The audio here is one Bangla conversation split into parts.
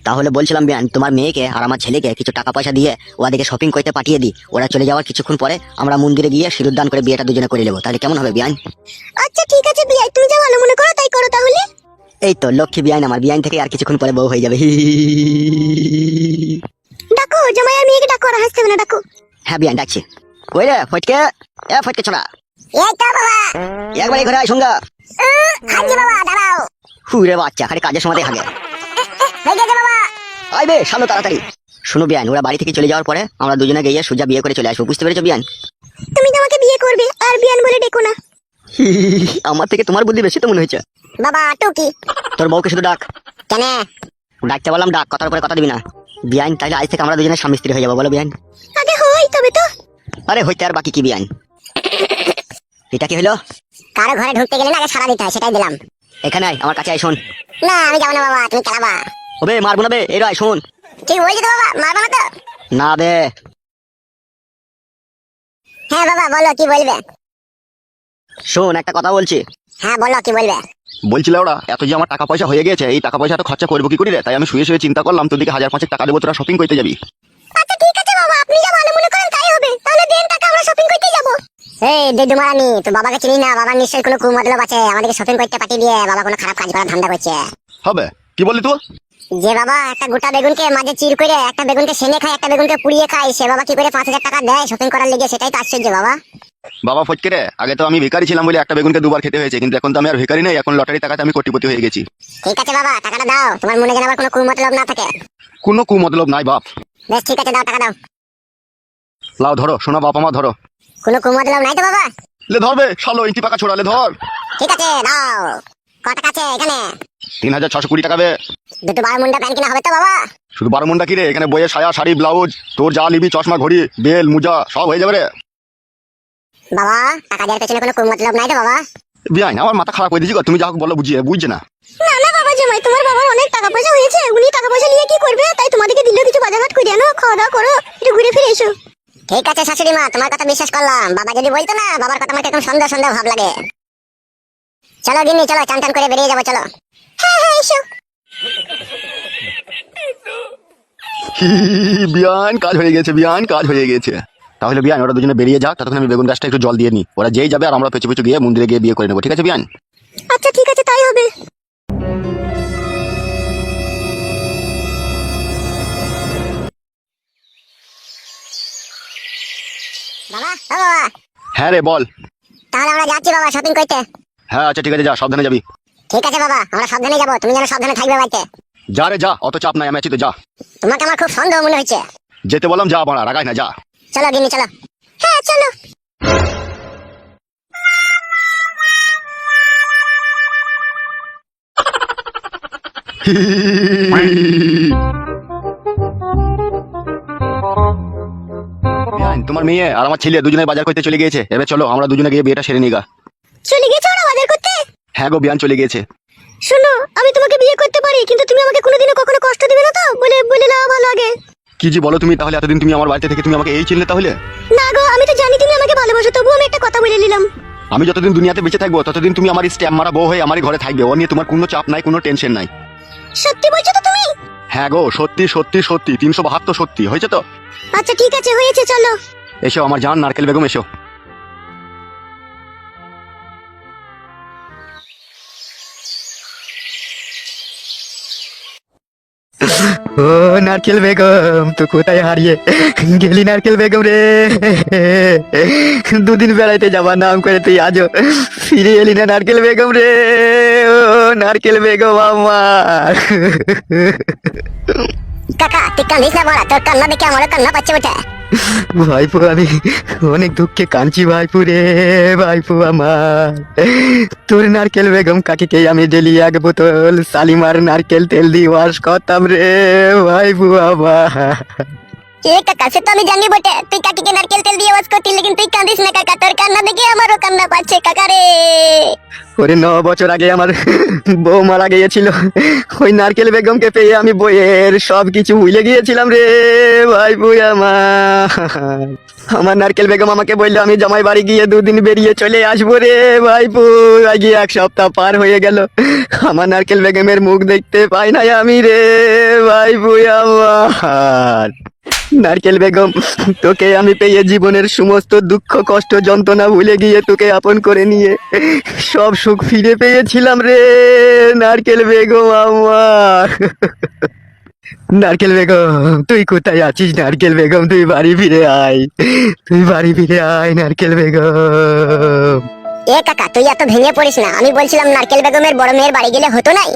তাহলে বলছিলাম বিয়ান, তোমার মেয়েকে আর আমার ছেলেকে কিছু টাকা পয়সা দিয়ে ওদেরকে শপিং করতে পাঠিয়ে দিই। ওরা চলে যাওয়ার কিছুক্ষণ পরে আমরা মন্দিরে গিয়ে সিঁদুর দান করে বিয়েটা দুজনে করে নেবো। তাহলে কেমন হবে বিয়ান? আচ্ছা ঠিক আছে বিয়াই, তুমি যা ভালো মনে করো তাই করো তাহলে। এই তো লক্ষ্মী বিয়ান, আমার বিয়ান থেকে আর কিছুক্ষণ পরে বউ হয়ে যাবে। ডাকো জামাই আর মেয়েকে ডাকো, আর হাসতে হবে না, ডাকো। হ্যাঁ বিয়ান ডাকছি। কই রে ফটকে, এ ফটকে ছোড়া, এই তো বাবা। একবারই ঘরে আয় সঙ্গা। হাজি বাবা দাঁড়াও। হুরে বাচ্চা, খালি কাজের সময় হাগে। হয়ে গেছে বাবা। আইবে সামনে তাড়াতাড়ি। শোনো বিয়ান, ওরা বাড়ি থেকে চলে যাওয়ার পরে আমরা দুজনে গিয়ে সোজা বিয়ে করে চলে আসবো, বুঝতে পেরেছো বিয়ান? তুমি তো আমাকে বিয়ে করবে, আর বিয়ান বলে ডেকো না। আমার থেকে তোমার বুদ্ধি বেশি তো মনে হয়েছে। বাবা টুকি। তোর বউকে শুধু ডাক। কেন? ডাকতে বললাম ডাক, কথার উপরে কথা দিবি না বিয়ান। তাহলে আজ থেকে আমরা দুজনে স্বামী স্ত্রী হয়ে যাবো, বলো বিয়ান? আগে হই তবে তো। আরে হইতে আর বাকি কি বিয়ান? এটা কি হলো? কারো ঘরে ঢুকতে গেলে না আগে সারা দিতে হয়, সেটাই দিলাম। এখানে আয়, আমার কাছে আয়, শোন। না আমি যাবো না বাবা, তুমি চালাবা। ওবে মারবো না বে, এর আয় শোন। ঠিক বলছি তো বাবা, মারবো না তো? না বে। হ্যাঁ বাবা বলো, কি বলবে? শোন একটা কথা বলছি। হ্যাঁ বলো, কি বলবে? বলছিল ওরা এত যে আমার টাকা পয়সা হয়ে গেছে, এই টাকা পয়সা তো খরচা করবো কি করে রে? তাই আমি শুয়ে শুয়ে চিন্তা করলাম তোদেরকে 1000-5 টাকা দেবো, তোরা শপিং করতে যাবি। আচ্ছা ঠিক আছে বাবা, আপনি যা ভালো মনে করেন তাই হবে। তাহলে দেন টাকা, আমরা শপিং করতে যাবো। এই দেদু মারানি, তো বাবাকে চিনি না? বাবার নিশ্চয়ই কোনো কুমতলব আছে, আমাদেরকে শপিং করতে পাঠিয়ে দিয়ে বাবা কোনো খারাপ কাজ করার ধান্দা করছে। হবে কি বললি তুই? যে বাবা একটা গোটা বেগুনকে মাঝে চির করে একটা বেগুনকে সেনে খায়, একটা বেগুনকে পুড়িয়ে খায়, সে বাবা কি করে 5000 টাকা দেয় শপিং করার লেগে? সেটাই তো আশ্চর্য বাবা। বাবা ফটকে রে, আগে তো আমি ভিখারি ছিলাম বলে একটা বেগুনকে দুবার খেতে হয়েছে, কিন্তু এখন তো আমি আর ভিখারি নেই, এখন লটারি টাকাতে আমি কোটিপতি হয়ে গেছি। ঠিক আছে বাবা, টাকাটা দাও, তোমার মনে যেন আবার কোনো কুমতলব না থাকে। কোনো কুমতলব নাই বাপ। বেশ ঠিক আছে, দাও টাকা দাও। লাও ধরো সোনা বাপ আমার, ধরো। কোনো কুমতলব নাই তো বাবা? লে ধরবে শালো, ইঞ্চি পাকা ছোড়ালে ধর। ঠিক আছে দাও। কত টাকা আছে এখানে? 3620 টাকা বে। দুটো 12 মুন্ডা প্যান্ট কিনা হবে তো বাবা? শুধু 12 মুন্ডা কি রে, এখানে বইয়ের সায়া শাড়ি ব্লাউজ তোর যা নিবি, চশমা ঘড়ি বেল মুজা সব হয়ে যাবে রে। বাবা টাকা দেওয়ার পেছনে কোনো কুমতলব নাই তো বাবা? বিয়াই আমার মাথা খারাপ করে দিয়েছি গো, তুমি যা হোক বলো বুঝিয়ে, বুঝছে না। না না বাবা জামাই, তোমার বাবার অনেক টাকা পয়সা হয়েছে, উনি টাকা পয়সা নিয়ে কি করবে? তাই তোমাদেরকে দিলেও কিছু বাজারঘাট করে আনো, খাওয়া দাওয়া করো, একটু ঘুরে ফিরে এসো। ঠিক আছে শাশুড়ি মা, তোমার কথা বিশ্বাস করলাম। বাবা যদি বলতো না, বাবার কথা আমার একদম সন্দেহ সন্দেহ ভাব লাগে। চলো গিন্নি চলো, চান টান করে বেরিয়ে যাবো, চলো। হ্যাঁ হ্যাঁ এসো। বিয়ান কাজ হয়ে গেছে, বিয়ান কাজ হয়ে গেছে। তাহলে বিয়ান ওরা দুজনে বেরিয়ে যাক, ততক্ষণ আমি বেগুন গাছটা একটু জল দিয়ে নি। ওরা যেই যাবে আর আমরা পেছু পেছু গিয়ে মন্দিরে গিয়ে বিয়ে করে নেবো, ঠিক আছে বিয়ান? আচ্ছা ঠিক আছে, তাই হবে। বাবা ও বাবা। হ্যাঁ রে বল। তাহলে আমরা যাচ্ছি বাবা শপিং করতে। হ্যাঁ আচ্ছা ঠিক আছে, যা সাবধানে যাবি। ঠিক আছে বাবা, আমরা সাবধানে যাবো, তুমি যেন সাবধানে থাকবে বাড়িতে। যা রে যা, অত চাপ নাই, আমি আছি তো, যা। তোমাকে আমার খুব সন্দেহ মনে হচ্ছে। যেতে বললাম যা, বাড়া রাগাই না, যা। চলো গিন্নি চলো। হ্যাঁ চলো। বিয়ান, তোমার মেয়ে আর আমার ছেলে দুজনে বাজার করতে চলে গিয়েছে, এবার চলো আমরা দুজনে গিয়ে বিয়েটা সেরে নিগা। চলে গেছো ওরা বাজার করতে? হ্যাঁ গো বিয়ান চলে গিয়েছে। শোনো, আমি তোমাকে বিয়ে করতে পারি, কিন্তু তুমি আমাকে কোনোদিনও কখনো কষ্ট দিবে না তো? বলে বলে নাও ভালো আগে। কি যে বলো তুমি, তাহলে এতদিন তুমি আমার বাড়িতে থেকে তুমি আমাকে এই চিনলে তাহলে? না গো, আমি তো জানি তুমি আমাকে ভালোবাসো, তবু আমি একটা কথা বলে নিলাম। আমি যতদিন দুনিয়াতে বেঁচে থাকবো ততদিন তুমি আমার স্ট্যাম্প মারা বউ হয়ে আমারই ঘরে থাকবে, ও নিয়ে তোমার কোনো চাপ নাই, কোনো টেনশন নাই। সত্যি বলছো তো তুমি? হ্যাঁ গো সত্যি সত্যি সত্যি, 372 সত্যি হয়েছে তো। আচ্ছা ঠিক আছে, হয়েছে, চলো। এসো আমার জান নারকেল বেগম, এসো। ও নারকেল বেগম, তো কোথায় হারিয়ে গেলি নারকেল বেগম রে? দুদিন বেড়াইতে যাবার নাম করে তুই আজও ফিরে এলি না নারকেল বেগম রে। ও নারকেল বেগম আমার। কাকা তুই কান্দিস না বড়া, তোর কান্না দেখে আমারও কান্না পাচ্ছে ওঠে। ভাইপো আমি অনেক দুঃখে কাঁদছি ভাইপো রে, ভাইপো আমার। তোর নারকেল বেগম কাকিকে আমি ডেলি 1 বোতল শালিমার নারকেল তেল দিয়ে ওয়াশ করতাম রে ভাইপো আমার। এ কাকা সে তো আমি জানি বটে, তুই কাকিকে নারকেল তেল দিয়ে ওয়াশ করতি, কিন্তু তুই কান্দিস না কাকা, তোর কান্না দেখে আমারও কান্না পাচ্ছে কাকা রে। ওরে 9 বছর আগে আমার বউ মারা গিয়েছিল, ওই নারকেল বেগমকে পেয়ে আমি বইয়ের সব কিছু ভুলে গিয়েছিলাম রে ভাইপু আমার নারকেল বেগম আমাকে বললো আমি জামাই বাড়ি গিয়ে 2 দিন বেরিয়ে চলে আসবো রে ভাইপু। আগে 1 সপ্তাহ পার হয়ে গেল, আমার নারকেল বেগমের মুখ দেখতে পাই না আমি রে ভাইপু আমার। নারকেল বেগম, তোকে আমি পেয়ে জীবনের সমস্ত দুঃখ কষ্ট যন্ত্রণা ভুলে গিয়ে তোকে আপন করে নিয়ে সব সুখ ফিরে পেয়েছিলাম রে নারকেল বেগম আমার। নারকেল বেগম তুই কোথায় আছিস? নারকেল বেগম তুই বাড়ি ফিরে আয়, তুই বাড়ি ফিরে আয় নারকেল বেগম। এ কাকা তুই এত ভেঙে পড়িস না, আমি বলছিলাম নারকেল বেগমের বড় মেয়ের বাড়ি গেলে হতো নাই?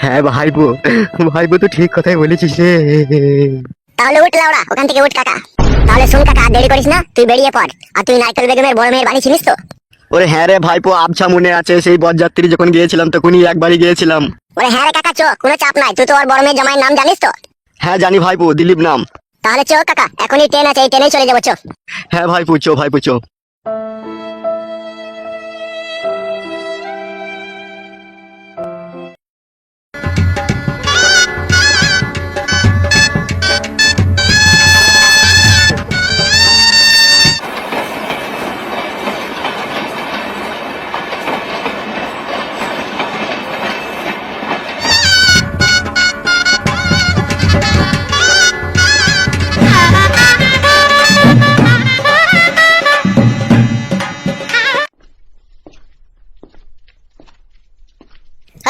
হ্যাঁ ভাইপো, ভাইপো তো ঠিক কথাই বলেছিস রে। তাহলে উঠ লাউড়া, ওখান থেকে উঠ কাকা। তাহলে শুন কাকা, আর দেরি করিস না, তুই বেরিয়ে পড়। আর তুই নারকেল বেগমের বড় মেয়ের বাড়ি চিনিস তো? ওরে হ্যাঁ রে ভাইপো, আবছা মনে আছে, সেই বরযাত্রী যখন গিয়েছিলাম তখনই একবারই গিয়েছিলাম। ওরে হ্যাঁ রে কাকা, চো, কোনো চাপ নাই। তুই তো ওর বড় মেয়ের জামাইয়ের নাম জানিস তো? হ্যাঁ জানি ভাইপো, দিলীপ নাম। তাহলে চো কাকা, এখনই ট্রেন আছে, এই ট্রেনেই চলে যাবো, চো। হ্যাঁ ভাইপো চো, ভাইপো চো।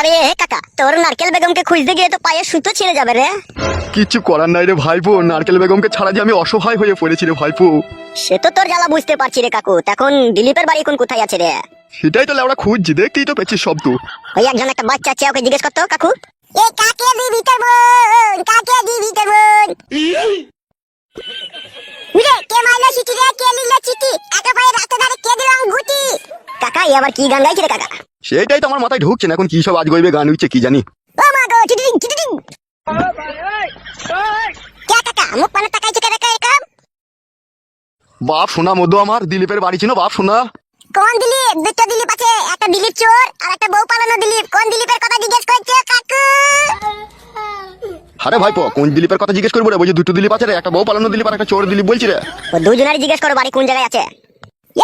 আরে কাকা, তোর নারকেল বেগমকে খুঁজতে গিয়ে তো পায়ে সুতো ছিঁড়ে যাবে রে। কিচ্ছু করার নাই রে ভাইপো, নারকেল বেগমকে ছাড়া যে আমি অসহায় হয়ে পড়েছি রে ভাইপো। সে তো তোর জ্বালা বুঝতে পারছি রে কাকু। এখন দিলীপের বাড়ি এখন কোথায় আছে রে? সেটাই তো লেওড়া খুঁজছি, দেখতেই তো পেয়েছিস সব তো। ওই একজন একটা বাচ্চা আছে, ওকে জিজ্ঞেস করতো কাকু। এ কাকে দিবি তোর বোন, কাকে দিবি তোর বোন? বুঝে কে মাইলো চিঠি রে, কে লিখলো চিঠি, একা পায়ে রাস্তা ধারে কে দিল গুটি? কাকা এ আবার কি গান গাইছে রে কাকা? সেটাই তো আমার মাথায় ঢুকছে না, এখন কি সব আজ গইবে গান হচ্ছে কি জানি। ও মা গো, চিটিং চিটিং। কে কাকা মুখ পানে তাকাইছে কে রে কাম? বাপ শোনা মধু আমার, দিলীপের বাড়ি ছিল বাপ শোনা। কোন দিলীপ? দুটো দিলীপ আছে, একটা দিলীপ চোর আর একটা বউ পালানো দিলীপ। কোন দিলীপের কথা জিজ্ঞেস করছে কাকু? আরে ভাইপো, কোন দিলীপের কথা জিজ্ঞেস করবো রে? বলছি 2টো দিলীপ আছে রে, একটা বউ পালানো দিলীপ আর একটা চোর দিলীপ বলছি রে। ও দুজনেরই জিজ্ঞেস করো বাড়ি কোন জায়গায় আছে।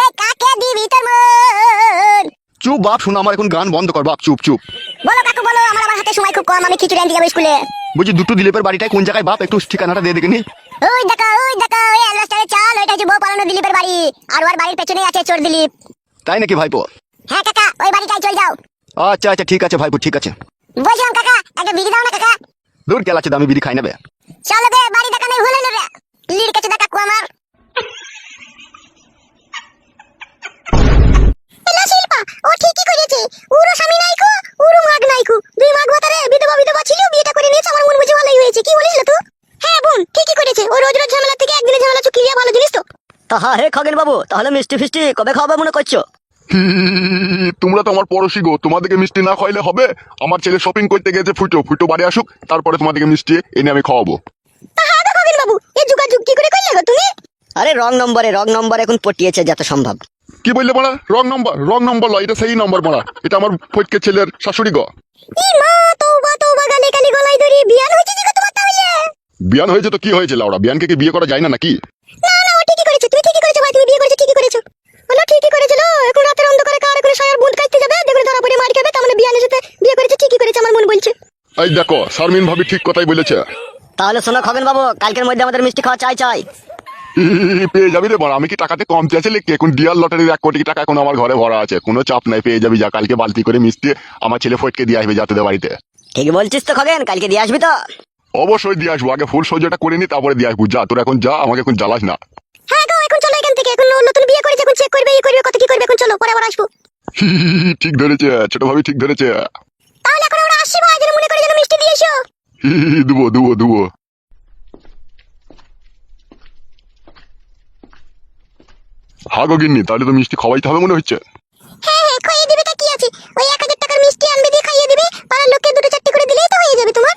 এ কাকে দিবি তোর বোন? চুপ বাপ শোনা আমার, এখন গান বন্ধ কর বাপ, চুপ চুপ। বলো কাকু বলো, আমার আবার হাতে সময় খুব কম, আমি খিচুড়ি আনতে যাবো স্কুলে। বলছি 2টো দিলীপের বাড়িটাই কোন জায়গায় বাপ, একটু ঠিকানাটা দিয়ে দেখে নি। ওই দেখো ওই অ্যালবাস্টারে চাল, ওইটা হচ্ছে বউ পালানো দিলীপের বাড়ি। আর ওর বাড়ির পেছনেই আছে চোর দিলীপ। তাই নাকি ভাইপো? হ্যাঁ কাকা, ওই বাড়িটাই চল যাও। আচ্ছা আচ্ছা ঠিক আছে ভাইপো, ঠিক আছে। বলছিলাম কাকা, একটা বিড়ি দাও না কাকা। দূর গেল আছে, দামি বিড়ি খাই নেবে। চলো বে, বাড়ি দেখানোই ভুলে নেবে। লিড় কাছে দেখা আমার। এলা শিল্পা, ও ঠিকই করেছে। উরো স্বামী নাইকো, উরো মাগ নাইকো। দুই মাগ ভাতারে বিধবা ছিল, বিয়েটা করে নিয়েছে, আমার মন বুঝে ভালোই হয়েছে। কি বলিস তুই? হ্যাঁ বোন, ঠিকই করেছে। ও রোজ রোজ ঝামেলা থেকে একদিনে ঝামেলা চুকিয়ে ভালো জিনিস তো। তা হ্যাঁ হে খগেন বাবু, তাহলে মিষ্টি ফিষ্টি কবে খাওয়াবে মনে করছো? তোমরা তো আমার পড়োশি গো, তোমাদেরকে মিষ্টি না খাইলে হবে? আমার ছেলে শপিং করতে গেছে, ফুটো ফুটো বাড়ি আসুক, তারপরে তোমাদেরকে মিষ্টি এনে আমি খাওয়াবো। হ্যাঁ তো খগেন বাবু, এই যোগাযোগ কি করে করলে গো তুমি? আরে রং নম্বর এখন পটিয়েছে যত সম্ভব। কি বললে মারা? রং নম্বর লয়, এটা সেই নম্বর মারা। এটা আমার ফটকে ছেলের শাশুড়ি গো। ই মা, তওবা গালে গালি গলায় ধরি। বিয়ান হয়েছে কি গো তোমার তাহলে? বিয়ান হয়েছে তো কি হয়েছে লাউড়া, বিয়ানকে কি বিয়ে করা যায় না নাকি? না না, ও ঠিকই করেছে। তুমি ঠিকই করেছো ভাই, তুমি বিয়ে করেছো ঠিকই করেছো। বলো ঠিকই করেছিল। এখন রাতের অন্ধকারে কার করে সায়ার বুঁদ কাটতে যাবে, দেখলে ধরা পড়ে মার খাবে। তার মানে বিয়ানের সাথে বিয়ে করেছে ঠিকই করেছে, আমার মন বলছে। এই দেখো, শারমিন ভাবি ঠিক কথাই বলেছে। তাহলে শোনো খগেন বাবু, কালকের মধ্যে আমাদের মিষ্টি খাওয়া চাই। পেয়ে যাবি রে বড়, আমি কি টাকাতে কমতে আছে লিখতে? এখন ডিয়ার লটারির 1 কোটি টাকা এখন আমার ঘরে ভরা আছে, কোনো চাপ নাই, পেয়ে যাবি। যা কালকে বালতি করে মিষ্টি আমার ছেলে ফটকে দিয়ে আসবে যা তোদের বাড়িতে। ঠিক বলছিস তো খগেন, কালকে দিয়ে আসবি তো? অবশ্যই দিয়ে আসবো, আগে ফুল সহ্যটা করে নি তারপরে দিয়ে আসবো। যা তোর এখন যা, আমাকে এখন জ্বালাস না। হ্যাঁ গো, এখন চলো এখান থেকে। এখন ও নতুন বিয়ে করেছে, এখন চেক করবে, এই করবে, কত কি করবে। এখন চলো, পরে আবার আসবো। ঠিক ধরেছে ছোট ভাবি, ঠিক ধরেছে। তাহলে এখন ওরা আসছে ভাই, যেন মনে করে যেন মিষ্টি দিয়ে এসো। দুবো। হাগো গিন্নি, তাহলে তো মিষ্টি খাওয়াইতে হবে মনে হচ্ছে। হ্যাঁ হ্যাঁ, খাইয়ে দিবে তা কি আছে। ওই 1000 টাকার মিষ্টি আনবে, দিয়ে খাইয়ে দিবে। পাড়ার লোককে 2-4টি করে দিলেই তো হয়ে যাবে তোমার।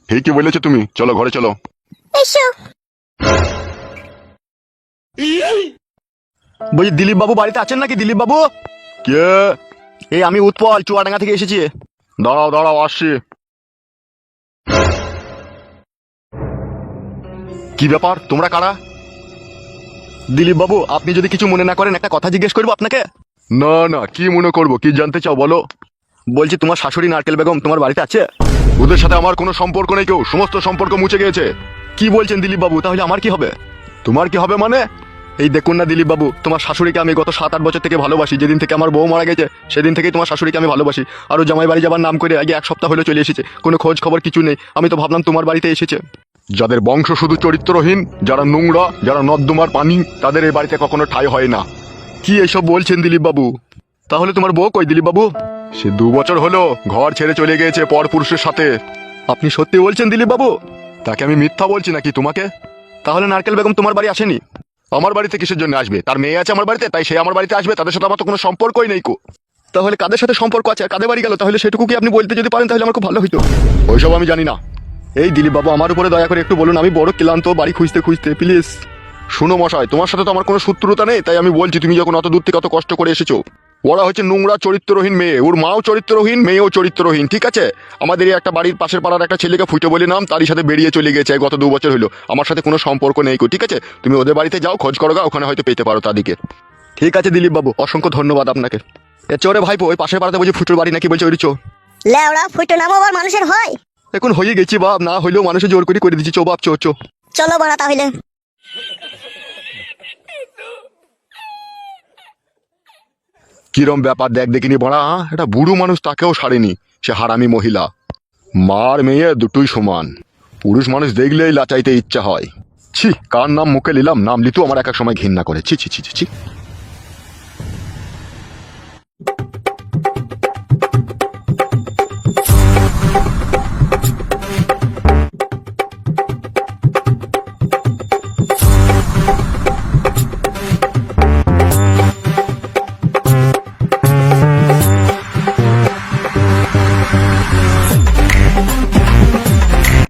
ঠিকই বলেছো তুমি, চলো ঘরে চলো। এসো। বলছি দিলীপ বাবু বাড়িতে আছেন নাকি? দিলীপ বাবু? কে? এই আমি উৎপল চুয়াডাঙ্গা থেকে এসেছি। দাঁড়াও দাঁড়াও আসছি। কি ব্যাপার, তোমরা কারা? দিলীপ বাবু, আপনি যদি কিছু মনে না করেন একটা কথা জিজ্ঞেস করবো আপনাকে। না না, কি মনে করবো, কি জানতে চাও বলো। বলছি তোমার শাশুড়ি নারকেল বেগম তোমার বাড়িতে আছে? ওদের সাথে আমার কোনো সম্পর্ক নেই, কেউ সমস্ত সম্পর্ক মুছে গিয়েছে। কি বলছেন দিলীপ বাবু, তাহলে আমার কি হবে? তোমার কি হবে মানে? এই দেখুন না দিলীপ বাবু, তোমার শাশুড়িকে আমি গত 7-8 বছর থেকে ভালোবাসি। যেদিন থেকে আমার বউ মারা গেছে সেদিন থেকেই তোমার শাশুড়িকে আমি ভালোবাসি। আর ও জামাই বাড়ি যাবার নাম করে আগে 1 সপ্তাহ হলে চলে এসেছে, কোনো খোঁজ খবর কিছু নেই। আমি তো ভাবলাম তোমার বাড়িতে এসেছে। যাদের বংশ শুধু চরিত্রহীন, যারা নোংরা, যারা নর্দমার পানি, তাদের এই বাড়িতে কখনো ঠাঁই হয় না। কি এসব বলছেন দিলীপ বাবু? তাহলে তোমার বউ কই দিলীপ বাবু? সে 2 বছর হলো ঘর ছেড়ে চলে গিয়েছে পর পুরুষের সাথে। আপনি সত্যি বলছেন দিলীপ বাবু? তাকে আমি মিথ্যা বলছি নাকি তোমাকে? তাহলে নারকেল বেগম তোমার বাড়ি আসেনি? আমার বাড়িতে কিসের জন্য আসবে? তার মেয়ে আছে আমার বাড়িতে, তাই সে আমার বাড়িতে আসবে। তাদের সাথে আমার তো কোনো সম্পর্কই নেই কো। তাহলে কাদের সাথে সম্পর্ক আছে আর কাদের বাড়ি গেল, তাহলে সেটুকু কি আপনি বলতে যদি পারেন তাহলে আমার খুব ভালো হইতো। ওইসব আমি জানি না। এই দিলীপ বাবু, আমার উপরে দয়া করে একটু বলুন, আমি বড় ক্লান্ত বাড়ি খুঁজতে খুঁজতে, প্লিজ। শুনো মশাই, তোমার সাথে তো আমার কোনো শত্রুতা নেই, তাই আমি বলছি তুমি যখন অত দূর থেকে অত কষ্ট করে এসেছো। ওরা হচ্ছে নোংরা চরিত্রহীন মেয়ে, ওর মাও চরিত্রহীন, মেয়েও চরিত্রহীন, ঠিক আছে? আমাদের এই একটা বাড়ির পাশের পাড়ার একটা ছেলেকে ফুটে বলে নাম, তারই সাথে বেরিয়ে চলে গেছে গত 2 বছর হলো। আমার সাথে কোনো সম্পর্ক নেই কো, ঠিক আছে? তুমি ওদের বাড়িতে যাও, খোঁজ করো গা, ওখানে হয়তো পেতে পারো তাদেরকে। ঠিক আছে দিলীপ বাবু, অসংখ্য ধন্যবাদ আপনাকে। এ চোরে ভাইপো, ওই পাশের পাড়াতে বলছি ফুটুর বাড়ি নাকি বলছে, ওই চো। লেওড়া ফুটো নামও আবার মানুষের হয়? এখন হয়ে গেছি বাপ, না হইলেও মানুষের জোর করে দিচ্ছি। চো বাপ, চো চো। চলো বড়া তাহলে। কিরম ব্যাপার দেখ দেখিনি বড়া, এটা বুড়ো মানুষ, তাকেও সারেনি, সে হারামি মহিলা। মার মেয়ে দুটোই সমান, পুরুষ মানুষ দেখলেই লাচাইতে ইচ্ছা হয়। ছি, কার নাম মুখে নিলাম, নাম লিতেও আমার এক এক সময় ঘৃণা করে। ছি ছি ছি ছি ছি।